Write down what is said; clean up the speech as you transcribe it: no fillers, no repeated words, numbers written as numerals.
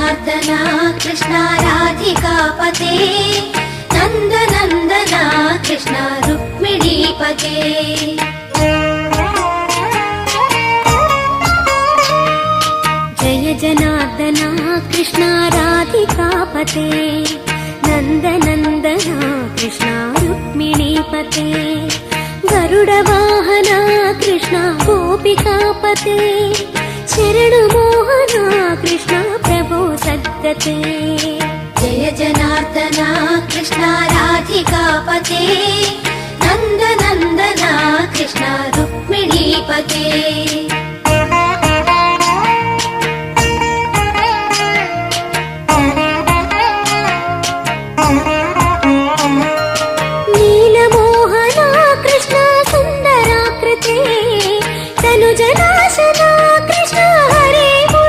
जनार्दना कृष्ण राधिकापते नन्दनन्दना कृष्ण रुक्मिणीपते जय जनार्दना कृष्ण राधिकापते नन्दनन्दना कृष्ण रुक्मिणीपते गरुडवाहना कृष्ण गोपिकापते शरणमोहना कृष्ण प्रभो सद्गते जय जनार्दना कृष्ण राधिकापते नन्दनन्दना कृष्ण रुक्मिणीपते